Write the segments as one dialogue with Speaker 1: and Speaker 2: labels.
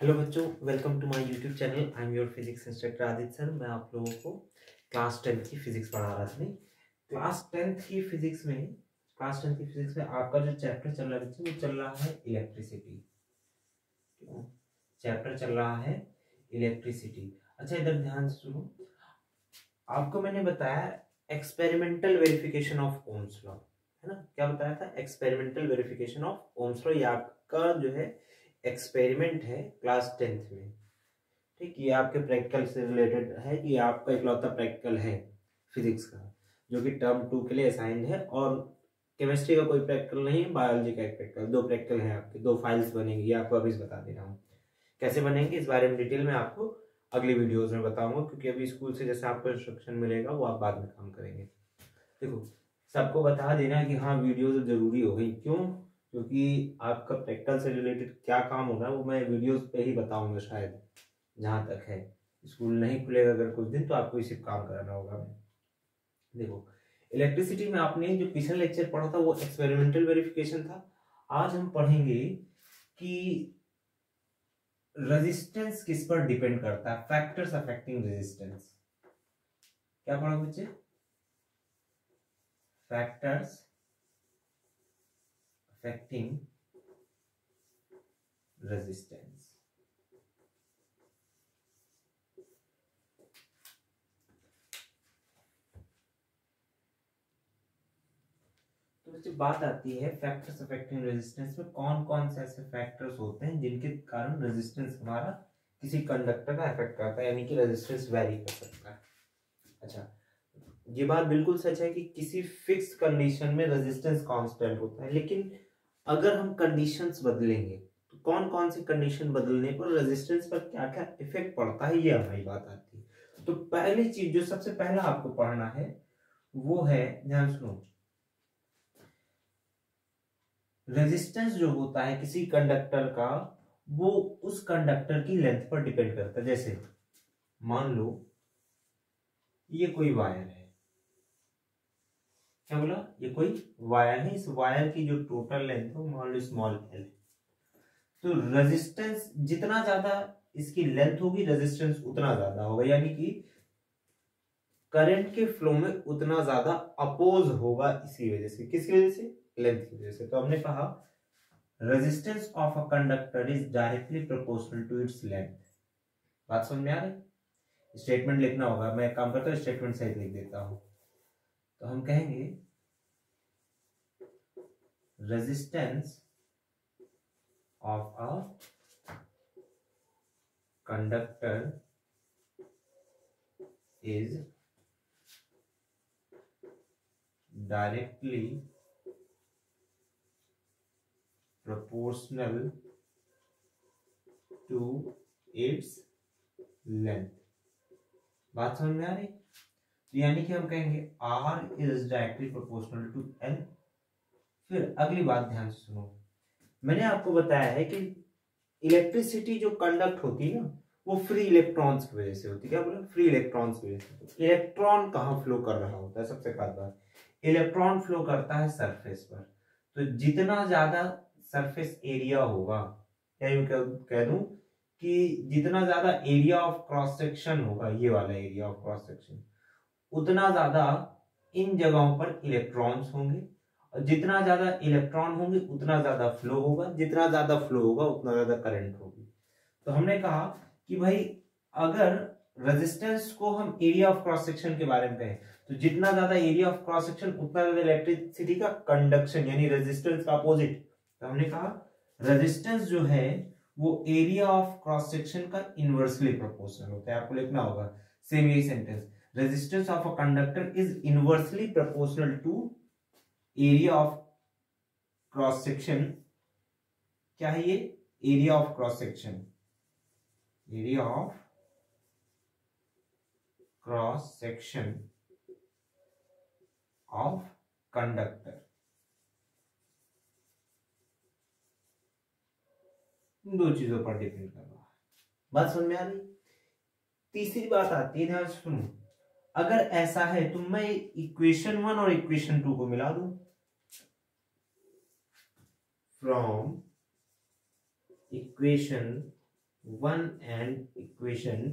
Speaker 1: Hello बच्चों, welcome to my YouTube channel. I am your physics instructor Aditya sir. मैं आप लोगों को क्लास 10 की फिजिक्स पढ़ा रहा था। क्लास 10 की फिजिक्स में आपका जो चैप्टर चल रहा है बच्चों, वो चल रहा है इलेक्ट्रिसिटी। चैप्टर चल रहा है इलेक्ट्रिसिटी। अच्छा, इधर ध्यान से सुनो। आपको मैंने बताया experimental verification of Ohm's law, है ना। क्या बताया था? Experimental verification of Ohm's law. ये आपका जो है एक्सपेरिमेंट है क्लास 10th में। ठीक, ये आपके प्रैक्टिकल से रिलेटेड है। ये आपका इकलौता प्रैक्टिकल है फिजिक्स का, जो कि टर्म 2 के लिए असाइंड है। और केमिस्ट्री का कोई प्रैक्टिकल नहीं है, बायोलॉजी का एक प्रैक्टिकल। दो प्रैक्टिकल है आपके, दो फाइल्स बनेंगी। ये आपको अभी बता दे रहा हूँ कैसे बनेंगे। इस बारे में डिटेल में आपको अगली वीडियोज में बताऊंगा, क्योंकि अभी स्कूल से जैसे आपको इंस्ट्रक्शन मिलेगा वो आप बाद में काम करेंगे। देखो, सबको बता देना कि हाँ वीडियोज जरूरी हो गई। क्यों? क्योंकि आपका प्रैक्टिकल से रिलेटेड क्या काम होना है वो मैं वीडियोज पे ही बताऊंगा शायद, जहां तक है। स्कूल नहीं खुलेगा अगर कुछ दिन, तो आपको इसी काम कराना होगा। देखो, इलेक्ट्रिसिटी में आपने जो पिछला लेक्चर पढ़ा था वो एक्सपेरिमेंटल वेरिफिकेशन था। आज हम पढ़ेंगे कि रेजिस्टेंस किस पर डिपेंड करता है, फैक्टर्स अफेक्टिंग रेजिस्टेंस। क्या पढ़ा बच्चे? Factors affecting resistance. तो जब बात आती है फैक्टर्स अफेक्टिंग रेजिस्टेंस में, कौन कौन से ऐसे फैक्टर्स होते हैं जिनके कारण रेजिस्टेंस हमारा किसी कंडक्टर का अफेक्ट करता है, यानी कि रेजिस्टेंस वेरी कर सकता है। अच्छा, ये बात बिल्कुल सच है कि किसी फिक्स कंडीशन में रेजिस्टेंस कांस्टेंट होता है, लेकिन अगर हम कंडीशंस बदलेंगे तो कौन कौन सी कंडीशन बदलने पर रेजिस्टेंस पर क्या क्या इफेक्ट पड़ता है, ये हमारी बात आती है। तो पहली चीज जो सबसे पहला आपको पढ़ना है वो है, ध्यान सुनो, रेजिस्टेंस जो होता है किसी कंडक्टर का, वो उस कंडक्टर की लेंथ पर डिपेंड करता है। जैसे मान लो ये कोई वायर है। क्या बोला? ये कोई वायर है। इस वायर की जो टोटल लेंथ है मान लो स्मॉल एल है। तो रेजिस्टेंस जितना ज्यादा इसकी लेंथ होगी, रेजिस्टेंस उतना ज्यादा होगा, यानी कि करंट के फ्लो में उतना ज्यादा अपोज होगा। इसी वजह से, किसकी वजह से? लेंथ की वजह से। तो हमने कहा resistance of a conductor is directly proportional to its length. बात समझ में आ रही? स्टेटमेंट लिखना होगा। मैं काम करता हूँ स्टेटमेंट सहित लिख देता हूं। तो हम कहेंगे resistance of a conductor is directly proportional to its length। बात समझ में आ रही? तो यानी कि हम कहेंगे R is directly proportional to L। फिर अगली बात ध्यान से सुनो। मैंने आपको बताया है कि इलेक्ट्रिसिटी जो कंडक्ट होती है ना, वो फ्री इलेक्ट्रॉन्स की वजह से होती है। क्या बोला? फ्री इलेक्ट्रॉन्स की वजह से। इलेक्ट्रॉन कहाँ फ्लो कर रहा होता है? सबसे खास बात, इलेक्ट्रॉन फ्लो करता है सरफेस पर। तो जितना ज्यादा सरफेस एरिया होगा, या यूं कह दूं कि जितना ज्यादा एरिया ऑफ क्रॉस सेक्शन होगा, ये वाला एरिया ऑफ क्रॉस सेक्शन, उतना ज्यादा इन जगहों पर इलेक्ट्रॉन्स होंगे। और जितना ज्यादा इलेक्ट्रॉन होंगे उतना ज्यादा फ्लो होगा, जितना ज्यादा फ्लो होगा उतना ज्यादा करंट होगी। तो हमने कहा कि भाई अगर रेजिस्टेंस को हम एरिया ऑफ क्रॉस सेक्शन के बारे में कहें, तो जितना ज्यादा एरिया ऑफ क्रॉस सेक्शन उतना ज्यादा इलेक्ट्रिसिटी का कंडक्शन, यानी रेजिस्टेंस का अपोजिट। तो हमने कहा रेजिस्टेंस जो है वो एरिया ऑफ क्रॉस सेक्शन का इनवर्सली प्रोपोर्शनल होता है। आपको लिखना होगा सेम यही sentence, resistance of a conductor is inversely proportional to area of cross section. क्या है ये? Area of cross section, area of cross section of conductor. दो चीजों पर डिपेंड कर रहा है। बात समझ में आ रही? तीसरी बात आती है, ध्यान से सुनो। अगर ऐसा है तो मैं इक्वेशन 1 और इक्वेशन 2 को मिला दूं। From equation 1 and equation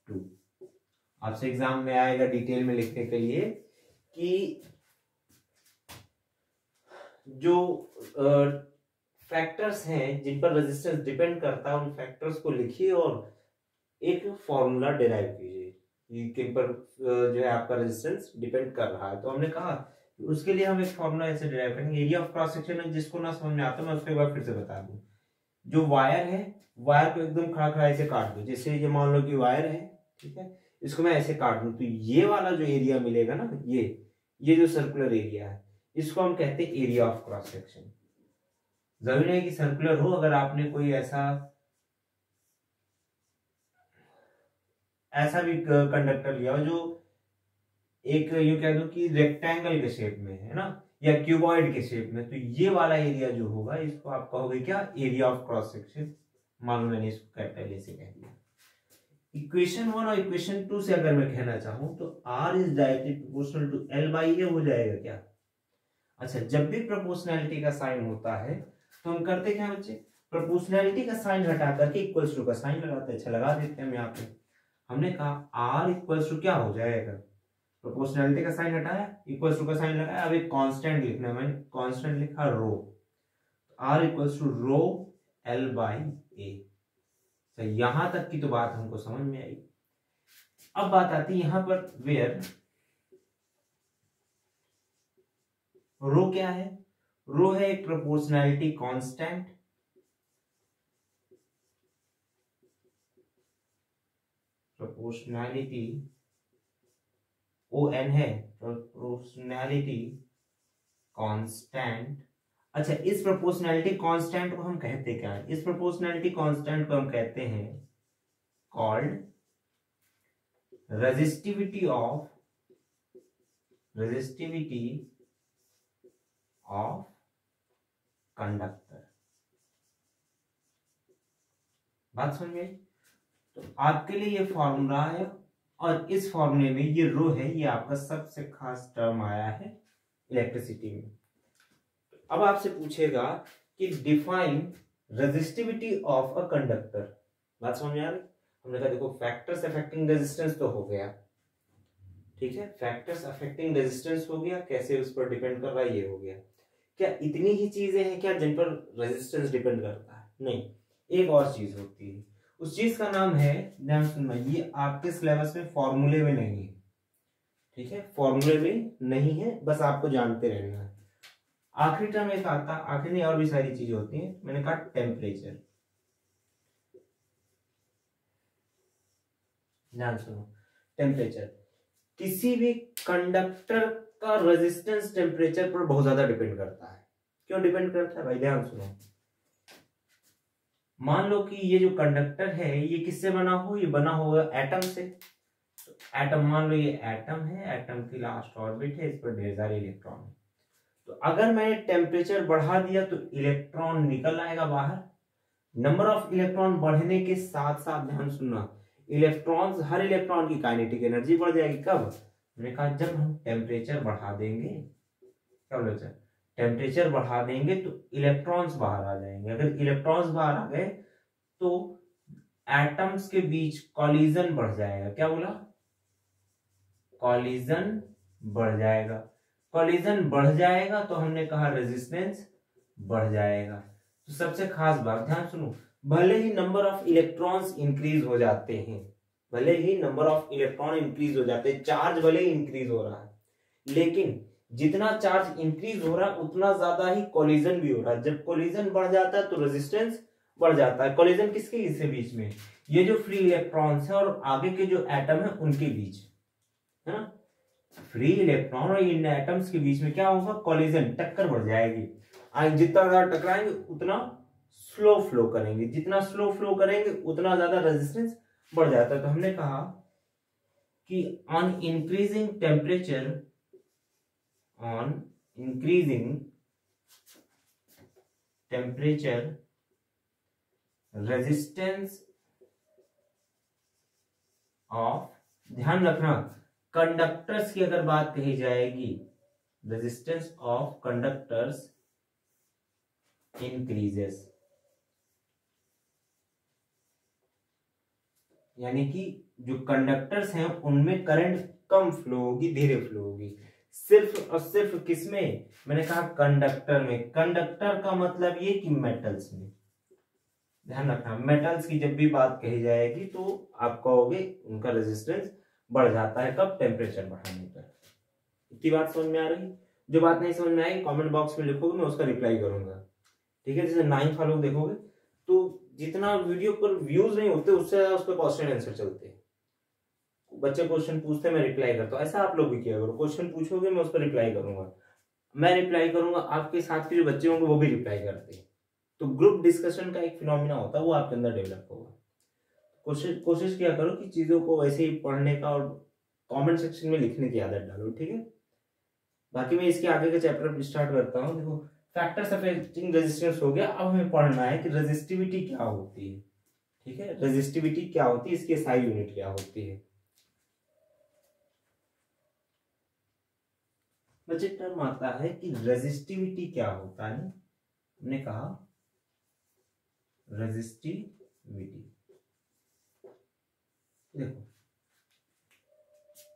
Speaker 1: 2। आपसे एग्जाम में आएगा डिटेल में लिखने के लिए कि जो फैक्टर्स हैं जिन पर रेजिस्टेंस डिपेंड करता है, उन फैक्टर्स को लिखिए और एक फॉर्मूला डिराइव कीजिए कि किन पर जो है आपका रेजिस्टेंस डिपेंड कर रहा है। तो हमने कहा कि उसके लिए हम एक फॉर्मूला ऐसे डिराइव करेंगे। एरिया ऑफ क्रॉस सेक्शन है, जिसको ना समझ में आता मैं उसको एक बार फिर से बता दूं। जो वायर है, वायर को एकदम खड़ा खड़ा ऐसे काट दो। जैसे ये मान लो कि वायर है, ठीक है, इसको मैं ऐसे काट दूं तो ये वाला जो एरिया मिलेगा ना, ये जो सर्कुलर एरिया है, इसको हम कहते हैं एरिया ऑफ क्रॉस सेक्शन। जरूरी नहीं कि सर्कुलर हो, अगर आपने कोई ऐसा भी कंडक्टर लिया हो जो एक यूं कह दो कि रेक्टेंगल के शेप में है ना, या क्यूबॉइड के शेप में, तो ये वाला एरिया जो होगा इसको आप कहोगे क्या, एरिया ऑफ क्रॉस सेक्शन। मान लो मैंने इसको कैपिटल ए से कह दिया। इक्वेशन 1 और इक्वेशन 2 से अगर मैं कहना चाहूं तो R is directly proportional to L by A हो जाएगा क्या। अच्छा, जब भी प्रोपोर्शनैलिटी का साइन होता है तो हम करते क्या बच्चे, प्रोपोर्शनैलिटी का साइन हटा करके इक्वल्स टू का साइन लगाते हैं। अच्छा, लगा देते हैं हम यहाँ पे। हमने कहा R इक्वल्स टू क्या हो जाएगा, प्रोपोर्शनैलिटी का साइन हटाया, इक्वल्स टू का साइन लगाया, अब एक कांस्टेंट लिखना है, मैंने कांस्टेंट लिखा rho. R equals to rho L by A। यहां तक की तो बात हमको समझ में आई। अब बात आती है यहां पर वेयर रो क्या है। रो है एक प्रोपोर्शनैलिटी कांस्टेंट, प्रोपोर्शनैलिटी ON है, प्रोपोर्शनैलिटी कांस्टेंट। अच्छा, इस प्रोपोर्शनैलिटी कांस्टेंट को हम कहते क्या है, इस प्रोपोर्शनैलिटी कांस्टेंट को हम कहते हैं कॉल्ड रेजिस्टिविटी ऑफ कंडक्टर। बात समझ में? तो आपके लिए ये फॉर्मूला है और इस फॉर्मूले में ये रो है, ये आपका सबसे खास टर्म आया है इलेक्ट्रिसिटी में। अब आपसे पूछेगा कि define resistivity of a conductor. बात समझ में आ रही? हमने कहा देखो फैक्टर्स अफेक्टिंग रेजिस्टेंस तो हो गया, ठीक है, फैक्टर्स अफेक्टिंग रेजिस्टेंस हो गया, कैसे उस पर डिपेंड कर रहा है ये हो गया। क्या इतनी ही चीजें हैं क्या जिन पर रेजिस्टेंस डिपेंड करता है? नहीं, एक और चीज होती है, उस चीज का नाम है, ध्यान सुनना, ये आपके सिलेबस में फॉर्मूले में नहीं है, ठीक है, फॉर्मूले में नहीं है, बस आपको जानते रहना है। आखिरी टर्म एक आता, आखिरी में और भी सारी चीजें होती हैं, मैंने कहा टेम्परेचर। ध्यान सुनो, टेम्परेचर, किसी भी कंडक्टर का रेजिस्टेंस टेम्परेचर पर बहुत ज्यादा डिपेंड करता है। क्यों डिपेंड करता है भाई? ध्यान सुनो, मान लो कि ये जो कंडक्टर है ये किससे बना हो, ये बना होगा एटम से। तो एटम, मान लो ये एटम है, एटम की लास्ट ऑर्बिट है, इस पर ढेर सारे इलेक्ट्रॉन है। तो अगर मैंने टेम्परेचर बढ़ा दिया तो इलेक्ट्रॉन निकल आएगा बाहर। नंबर ऑफ इलेक्ट्रॉन बढ़ने के साथ साथ, ध्यान सुनना, इलेक्ट्रॉन्स, हर इलेक्ट्रॉन की काइनेटिक एनर्जी बढ़ जाएगी। कब? मैंने कहा जब हम टेम्परेचर बढ़ा देंगे। क्या बोले सर? टेम्परेचर बढ़ा देंगे तो इलेक्ट्रॉन्स बाहर आ जाएंगे। अगर इलेक्ट्रॉन्स बाहर आ गए तो एटम्स के बीच कॉलिजन बढ़ जाएगा। क्या बोला? कॉलिजन बढ़ जाएगा। कॉलिजन बढ़ जाएगा तो हमने कहा रेजिस्टेंस बढ़ जाएगा। तो सबसे खास बात ध्यान सुनो, भले ही नंबर ऑफ इलेक्ट्रॉन्स इंक्रीज हो जाते हैं, भले ही नंबर ऑफ इलेक्ट्रॉन इंक्रीज हो जाते हैं, चार्ज भले ही इंक्रीज हो रहा है, लेकिन जितना चार्ज इंक्रीज हो रहा है उतना ज्यादा ही कोलिजन भी हो रहा है। जब कोलिजन बढ़ जाता है तो रेजिस्टेंस बढ़ जाता है। कोलिजन किसके इसके बीच में? ये जो फ्री इलेक्ट्रॉन्स है और आगे के जो एटम है उनके बीच, है ना, फ्री इलेक्ट्रॉन और इन एटम्स के बीच में क्या होगा? कोलिजन, टक्कर बढ़ जाएगी। जितना ज्यादा टकराएंगे उतना स्लो फ्लो करेंगे, जितना स्लो फ्लो करेंगे उतना ज्यादा रेजिस्टेंस बढ़ जाता है। तो हमने कहा कि on increasing temperature, on increasing temperature resistance of, ध्यान रखना कंडक्टर्स की अगर बात कही जाएगी, रेजिस्टेंस ऑफ कंडक्टर्स इंक्रीजेस। यानी कि जो कंडक्टर्स हैं उनमें करंट कम फ्लो होगी, धीरे फ्लो होगी। सिर्फ और सिर्फ किसमें, मैंने कहा कंडक्टर में। कंडक्टर का मतलब ये कि मेटल्स में। ध्यान रखना, मेटल्स की जब भी बात कही जाएगी तो आप कहोगे उनका रेजिस्टेंस बढ़ जाता है, कब, टेम्परेचर बढ़ाने पर। इतनी बात समझ में आ रही? जो बात नहीं समझ में आई कमेंट बॉक्स में लिखोगे, मैं उसका रिप्लाई करूंगा, ठीक है। जैसे 9th वालों को देखोगे तो जितना वीडियो पर व्यूज नहीं होते उससे ज्यादा उस पर क्वेश्चन आंसर चलते हैं। बच्चे क्वेश्चन पूछते हैं, मैं रिप्लाई करता हूँ। ऐसा आप लोग भी किया करो, क्वेश्चन पूछोगे मैं उस पर रिप्लाई करूंगा, मैं रिप्लाई करूंगा, आपके साथ के जो बच्चे होंगे वो भी रिप्लाई करते हैं। तो ग्रुप डिस्कशन का एक फिनोमिना होता है, वो आपके अंदर डेवलप होगा। कोशिश किया करो कि चीजों को वैसे ही पढ़ने का और कमेंट सेक्शन में लिखने की आदत डालो, ठीक है। बाकी मैं इसके आगे का चैप्टर स्टार्ट करता हूँ। देखो, फैक्टर्स अफेक्टिंग रेजिस्टेंस हो गया। अब हमें पढ़ना है कि रेजिस्टिविटी क्या होती है, ठीक है। रेजिस्टिविटी क्या होती है, इसकी SI यूनिट क्या होती है। बच्चे टर्म आता है कि रेजिस्टिविटी क्या होता है। हमने कहा रेजिस्टिविटी, देखो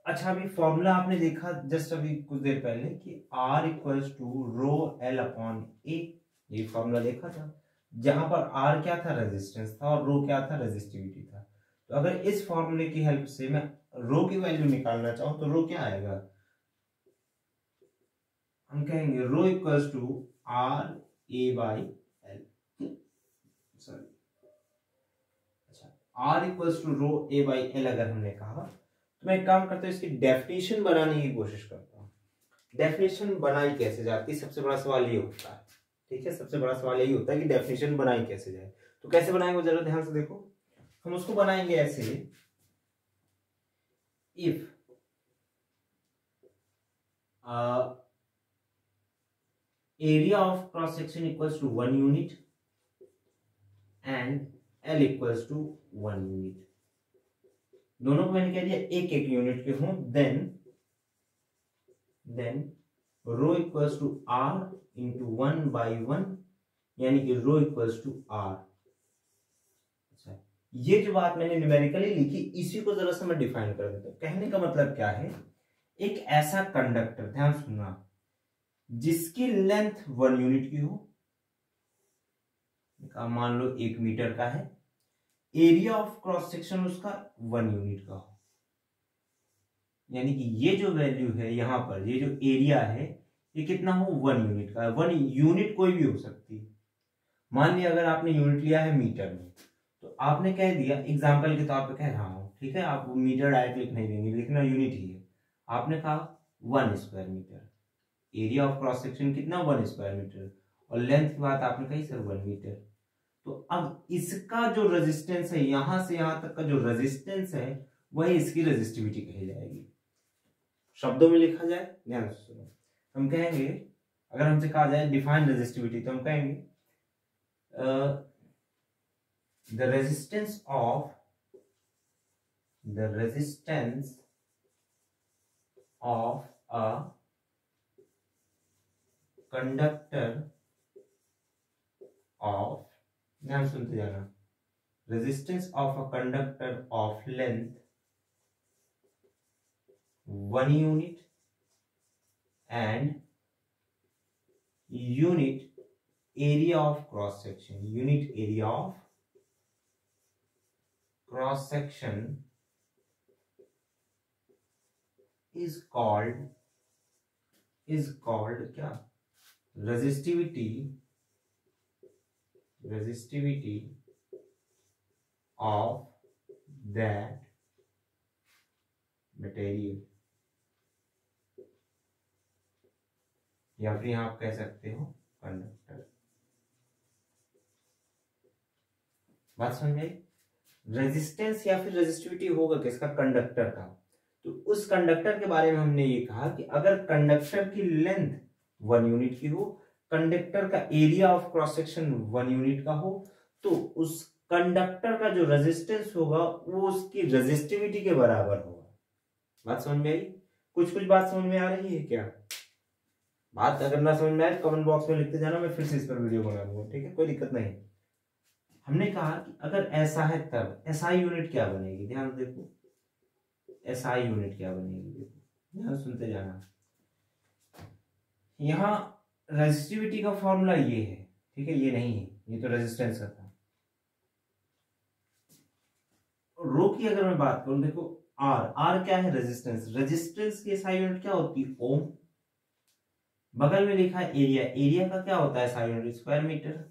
Speaker 1: अच्छा, अभी फॉर्मूला आपने देखा जस्ट अभी कुछ देर पहले कि R equals to rho L upon A, ये फॉर्मूला देखा था, जहां पर R क्या था, रेजिस्टेंस था, और रो क्या था, रेजिस्टिविटी था। तो अगर इस फॉर्मूले की हेल्प से मैं रो की वैल्यू निकालना चाहूं तो रो क्या आएगा, हम कहेंगे rho equals to R A by L, sorry, अच्छा, R equals to rho A by L अगर हमने कहा तो मैं एक काम करता हूं, इसकी डेफिनेशन बनाने की कोशिश करता हूं। डेफिनेशन बनाई कैसे जाती है, सबसे बड़ा सवाल ये होता है, ठीक है। सबसे बड़ा सवाल यही होता है कि डेफिनेशन बनाई कैसे जाए। तो कैसे बनाएंगे जरा ध्यान से देखो। हम उसको बनाएंगे ऐसे, if area of cross section equals to 1 unit and L equals to 1 unit, दोनों को मैंने कह दिया एक एक यूनिट के हों, then rho equals to R into 1 by 1, यानी कि रो इक्वल्स टू R। अच्छा, ये जो बात मैंने न्यूमेरिकली लिखी इसी को जरा सा मैं डिफाइन कर देता हूं। कहने का मतलब क्या है, एक ऐसा कंडक्टर, ध्यान सुनना, जिसकी लेंथ 1 यूनिट की हो, मान लो 1 मीटर का है, एरिया ऑफ क्रॉस सेक्शन उसका 1 यूनिट का हो, यानी कि ये जो वैल्यू है यहां पर, ये जो एरिया है ये कितना हो, 1 यूनिट का है। 1 यूनिट कोई भी हो सकती है। मान लिया अगर आपने यूनिट लिया है मीटर में, तो आपने कह दिया, एग्जांपल के तौर पे कह रहा हूं, ठीक है, आप मीटर डायरेक्ट लिख नहीं देंगे, लिखना यूनिट ही है। आपने कहा 1 square metre, area of cross section कितना, 1 स्क्वायर मीटर, और लेंथ की बात आपने कही सर 1 मीटर। तो अब इसका जो रेजिस्टेंस है, यहां से यहां तक का जो रेजिस्टेंस है, वही इसकी रेजिस्टिविटी कही जाएगी। शब्दों में लिखा जाए, ध्यान से सुनो, हम कहेंगे, अगर हमसे कहा जाए डिफाइन रेजिस्टिविटी, तो हम कहेंगे the resistance of a conductor of, ध्यान सुनते जाना, resistance of a conductor of length 1 unit and unit area of cross section, unit area of cross section is called क्या, resistivity of that material, या फिर यहां आप कह सकते हो कंडक्टर। बात समझ में आई? रेजिस्टेंस या फिर रेजिस्टिविटी होगा किसका, कंडक्टर का। तो उस कंडक्टर के बारे में हमने ये कहा कि अगर कंडक्टर की लेंथ 1 यूनिट की हो, कंडक्टर का area of cross section 1 unit का हो, तो उस कंडक्टर का जो रेजिस्टेंस होगा वो उसकी रेजिस्टिविटी के बराबर होगा। बात समझ में आई? कुछ बात समझ में आ रही है क्या? बात अगर ना समझ में आए कमेंट बॉक्स में लिखते जाना, मैं फिर से इस पर वीडियो बना दूंगा, ठीक है, कोई दिक्कत नहीं। हमने कहा कि अगर ऐसा है तब एसआई यूनिट क्या बनेगी, ध्यान देखो एसआई यूनिट क्या बनेगी, देखो ध्यान सुनते जाना। यहाँ रेजिस्टिविटी का फॉर्मूला ये है, ठीक है, ये नहीं है, ये तो रेजिस्टेंस का था। रो की अगर मैं बात करूं, देखो आर, आर क्या है, रेजिस्टेंस, रेजिस्टेंस की एसआई यूनिट क्या होती है, ओम। बगल में लिखा है एरिया, एरिया का क्या होता है एसआई यूनिट, स्क्वायर मीटर।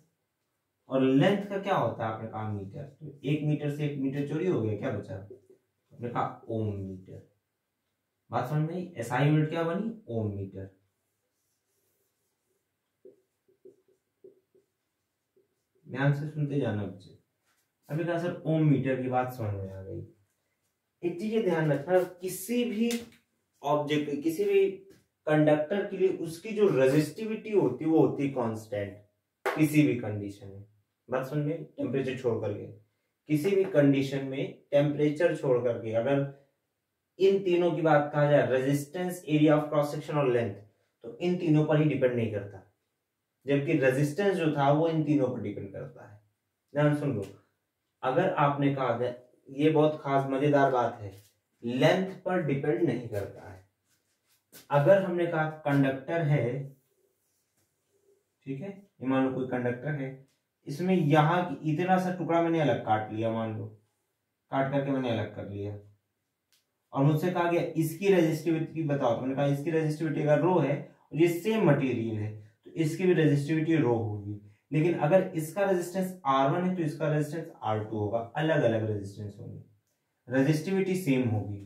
Speaker 1: और लेंथ का क्या होता है, आपने कहा मीटर, तो 1 मीटर से 1 मीटर चोरी हो गया, क्या बचा, आपने कहा ओम मीटर। बात समझ में आई, एसआई यूनिट क्या बनी, ओम मीटर। ध्यान से सुनते जाना बच्चे। अभी कहा सर ओम मीटर की बात समझ में आ गई। एक चीज ध्यान रखना, किसी भी ऑब्जेक्ट, किसी भी कंडक्टर के लिए उसकी जो रेजिस्टिविटी होती है वो होती है कांस्टेंट, किसी भी कंडीशन में। बात समझ में, टेम्परेचर छोड़ करके, किसी भी कंडीशन में टेम्परेचर छोड़ करके अगर इन तीनों की बात कहा जाए, resistance, area of cross section और लेंथ, तो इन तीनों पर ही डिपेंड नहीं करता, जबकि रेजिस्टेंस जो था वो इन तीनों पर डिपेंड करता है। ध्यान सुन लो, अगर आपने कहा, ये बहुत खास मजेदार बात है, लेंथ पर डिपेंड नहीं करता है। अगर हमने कहा कंडक्टर है, ठीक है, ये मान लो कोई कंडक्टर है, इसमें यहां इतना सा टुकड़ा मैंने अलग काट लिया, मान लो काट करके मैंने अलग कर लिया, और मुझसे कहा गया इसकी रेजिस्टिविटी बताओ, तो मैंने कहा इसकी रेजिस्टिविटी अगर रो है और ये सेम मटेरियल है तो इसकी भी रेजिस्टिविटी रो होगी। लेकिन अगर इसका रेजिस्टेंस R1 है तो इसका रेजिस्टेंस R2 होगा, अलग अलग रेजिस्टेंस होंगे, रेजिस्टिविटी सेम होगी।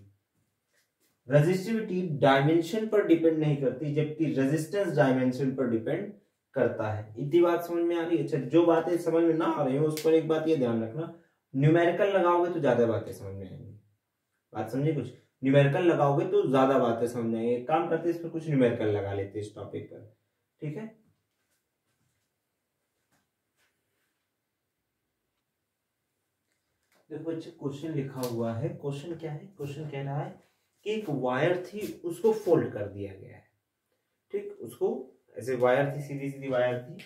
Speaker 1: रेजिस्टिविटी डायमेंशन पर डिपेंड नहीं करती, जबकि रेजिस्टेंस डायमेंशन पर डिपेंड करता है। इतनी बात समझ में आ रही है। अच्छा, जो बातें समझ में ना आ रही हो उस पर एक बात ये ध्यान रखना, न्यूमेरिकल लगाओगे तो ज्यादा बातें समझ में आएंगी। बात समझे, कुछ न्यूमेरिकल लगाओगे तो ज्यादा बातें समझ में आएंगी। काम करते इस पर कुछ न्यूमेरिकल लगा लेते इस टॉपिक पर, ठीक है। देखो बच्चे, क्वेश्चन लिखा हुआ है, क्वेश्चन क्या है, क्वेश्चन कह रहा है कि एक वायर थी उसको फोल्ड कर दिया गया है, ठीक, उसको ऐसे वायर थी, सीधी सीधी वायर थी,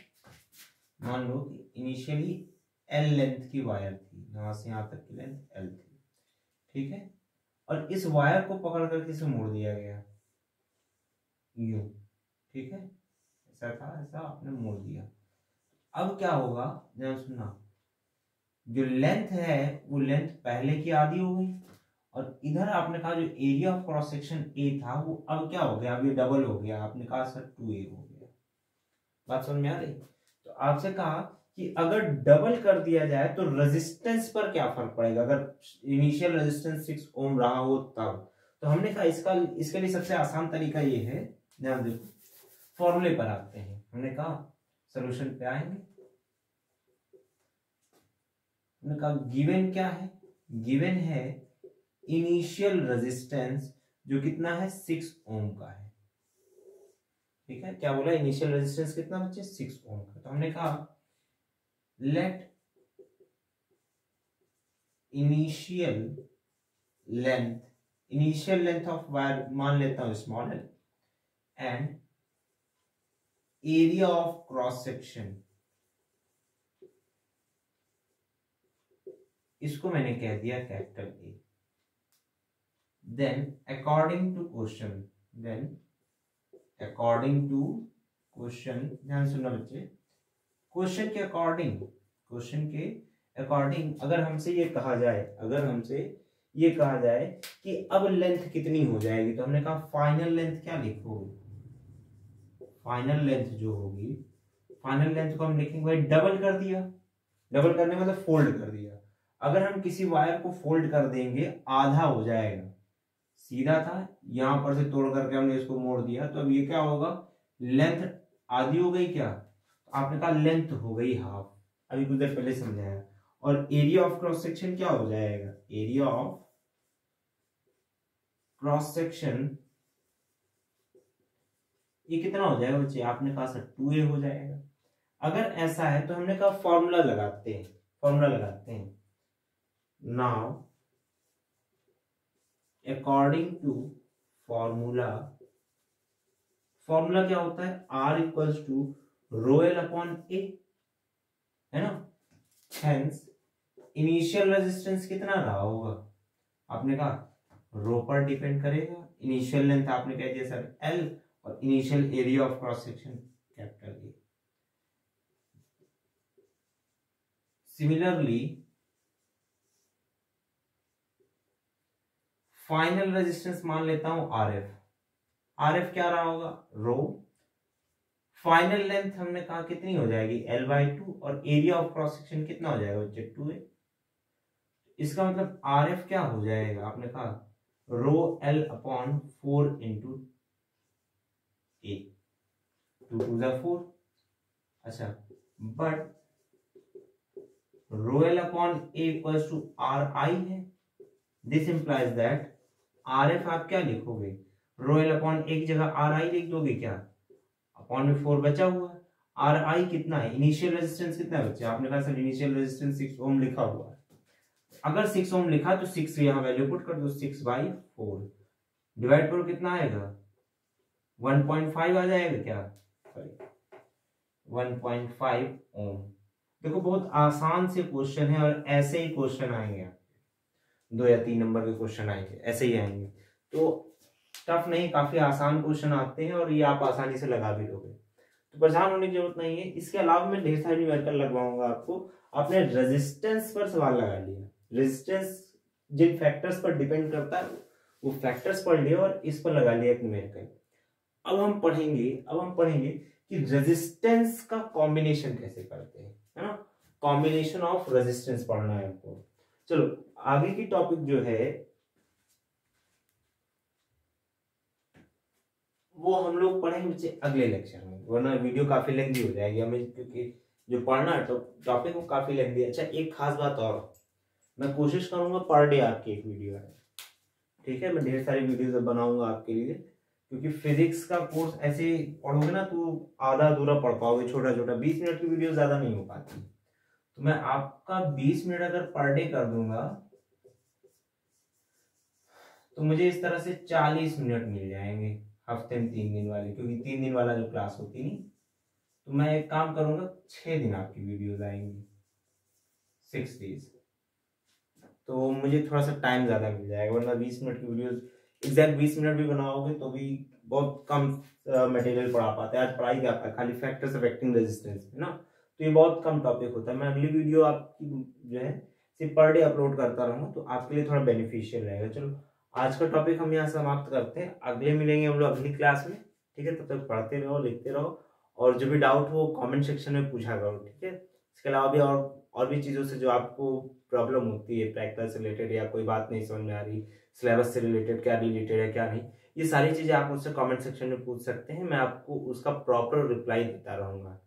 Speaker 1: मान लो कि इनिशियली L लेंथ की वायर थी, यहां से यहां तक की लेंथ L थी, ठीक है, और इस वायर को पकड़ करके इसे मोड़ दिया गया यूं, ठीक है, ऐसा था, ऐसा आपने मोड़ दिया। अब क्या होगा, ध्यान सुनना, जो लेंथ है वो लेंथ पहले की आधी हो गई, और इधर आपने कहा जो area of cross section A था वो अब क्या हो गया, अब ये डबल हो गया, आपने कहा सर 2a हो गया। बात समझ में आ रही। तो आपसे कहा कि अगर डबल कर दिया जाए तो रेजिस्टेंस पर क्या फर्क पड़ेगा, अगर इनिशियल रेजिस्टेंस 6 ओम रहा हो तब। तो हमने कहा इसके लिए सबसे आसान तरीका ये है, ध्यान देखो, फॉर्मूले पर आते हैं। हमने कहा सोल्यूशन पे आएंगे, हमने कहा गिवन क्या है, गिवन है इनिशियल रेजिस्टेंस जो कितना है, 6 ओम का है, ठीक है। क्या बोला, इनिशियल रेजिस्टेंस कितना बच्चे, 6 ओम का। तो हमने कहा let initial length of wire मान लेता हूं small L, and area of cross section, इसको मैंने कह दिया capital A. Then according to question, ध्यान सुनना बच्चे, क्वेश्चन के अकॉर्डिंग अगर हमसे ये कहा जाए कि अब लेंथ कितनी हो जाएगी, तो हमने कहा फाइनल लेंथ क्या लिखोगे, फाइनल लेंथ जो होगी, फाइनल लेंथ को हम लिखेंगे भाई डबल कर दिया, डबल करने मतलब फोल्ड कर दिया। अगर हम किसी वायर को फोल्ड कर देंगे आधा हो जाएगा, सीधा था यहां पर से तोड़ करके हमने इसको मोड़ दिया, तो अब ये क्या होगा, लेंथ आधी हो गई, क्या आपने कहा लेंथ हो गई हाफ, अभी कुछ देर पहले समझाया। और एरिया ऑफ क्रॉस सेक्शन क्या हो जाएगा, एरिया ऑफ क्रॉस सेक्शन ये कितना हो जाएगा बच्चे, आपने कहा सर 2a हो जाएगा। अगर ऐसा है तो हमने कहा फॉर्मूला लगाते हैं, नाउ अकॉर्डिंग टू फॉर्मूला क्या होता है, R equals to rho L upon A, है ना। हेंस इनिशियल रेजिस्टेंस कितना रहा होगा, आपने कहा रो पर डिपेंड करेगा। इनिशियल लेंथ आपने कह दिया सर एल, और initial area of cross section capital A. Similarly final resistance मान लेता हूं आर एफ। आर एफ क्या रहा होगा, रो। फाइनल लेंथ हमने कहा कितनी हो जाएगी, एल बाई टू, और एरिया ऑफ क्रॉस सेक्शन कितना हो जाएगा बच्चे, 2a। इसका मतलब आर एफ क्या हो जाएगा, आपने कहा rho L upon 4 into A, 2 2 जा 4। अच्छा, but rho L upon A equals to R I है। This implies that R F आप क्या लिखोगे, रो एल अपॉन ए की जगह आर आई लिख दोगे क्या, अपॉन में 4 बचा हुआ है। आर आई कितना है, इनिशियल रेजिस्टेंस कितना है बच्चे, आपने कहा सर इनिशियल रेजिस्टेंस 6 ओम लिखा हुआ है। अगर 6 ओम लिखा तो 6 यहां वैल्यू पुट कर दो, 6/4 डिवाइड करो, कितना आएगा 1.5 आ जाएगा क्या, सॉरी 1.5 ओम। देखो बहुत आसान से क्वेश्चन है, और ऐसे ही क्वेश्चन आएंगे, 2 या 3 नंबर के क्वेश्चन आएंगे, ऐसे ही आएंगे। तो टफ नहीं, काफी आसान क्वेश्चन आते हैं, और ये आप आसानी से लगा भी लोगे, तो परेशान होने की जरूरत नहीं है। इसके अलावा मैं ढेर सारी न्यूमेरिकल लगवाऊंगा आपको। आपने रेजिस्टेंस पर सवाल लगा लिया, रेजिस्टेंस जिन फैक्टर्स पर डिपेंड करता है वो फैक्टर्स पढ़ लिया, और इस पर लगा लिया एक न्यूमेरिकल। अब हम पढ़ेंगे कि रेजिस्टेंस का कॉम्बिनेशन कैसे करते हैं, है ना। कॉम्बिनेशन ऑफ रेजिस्टेंस पढ़ना है हमको। चलो आगे की टॉपिक जो है वो हम लोग पढ़ेंगे बच्चे अगले लेक्चर में, वरना वीडियो काफी लेंथी हो जाएगी हमें, क्योंकि जो पढ़ना है तो टॉपिक वो काफी लेंथी है। अच्छा, एक खास बात और, मैं कोशिश करूंगा पर डे आपकी एक वीडियो है, ठीक है। मैं ढेर सारी वीडियोस बनाऊंगा आपके लिए, क्योंकि फिजिक्स का कोर्स ऐसे पढ़ोगे ना तो आधा अधूरा पढ़ पाओगे, छोटा छोटा 20 मिनट की वीडियो ज्यादा नहीं हो पाती। तो मैं आपका 20 मिनट अगर पर डे कर दूंगा तो मुझे इस तरह से 40 मिनट मिल जाएंगे हफ्ते में 3 दिन वाले, क्योंकि 3 दिन वाला जो क्लास होती नहीं। तो मैं एक काम करूंगा, 6 दिन आपकी वीडियोस आएंगी, 6 डेज, तो मुझे थोड़ा सा टाइम ज्यादा मिल जाएगा। वरना 20 मिनट की वीडियोस एग्जैक्ट 20 मिनट भी बनाओगे तो भी बहुत कम मटेरियल पढ़ा पाते हैं। आज पढ़ाई क्या आता है, खाली फैक्टर्स अफेक्टिंग रेजिस्टेंस, है ना। तो ये बहुत कम टॉपिक होता है। मैं अगली वीडियो आपकी जो है सिर्फ पर डे अपलोड करता रहूंगा, तो आपके लिए थोड़ा बेनिफिशियल रहेगा। चलो आज का टॉपिक हम यहाँ समाप्त करते हैं, अगले मिलेंगे हम लोग अगली क्लास में, ठीक है। तब तक पढ़ते रहो, लिखते रहो, और जो भी डाउट हो कमेंट सेक्शन में पूछा करो, ठीक है। इसके अलावा भी और भी चीज़ों से जो आपको प्रॉब्लम होती है, प्रैक्टिकल से रिलेटेड या कोई बात नहीं समझ में आ रही, सिलेबस से रिलेटेड क्या रिलेटेड है क्या नहीं, ये सारी चीज़ें आप मुझसे कमेंट सेक्शन में पूछ सकते हैं। मैं आपको उसका प्रॉपर रिप्लाई देता रहूँगा।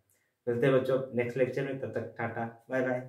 Speaker 1: मिलते हैं बच्चों नेक्स्ट लेक्चर में, तब तक टाटा बाय बाय।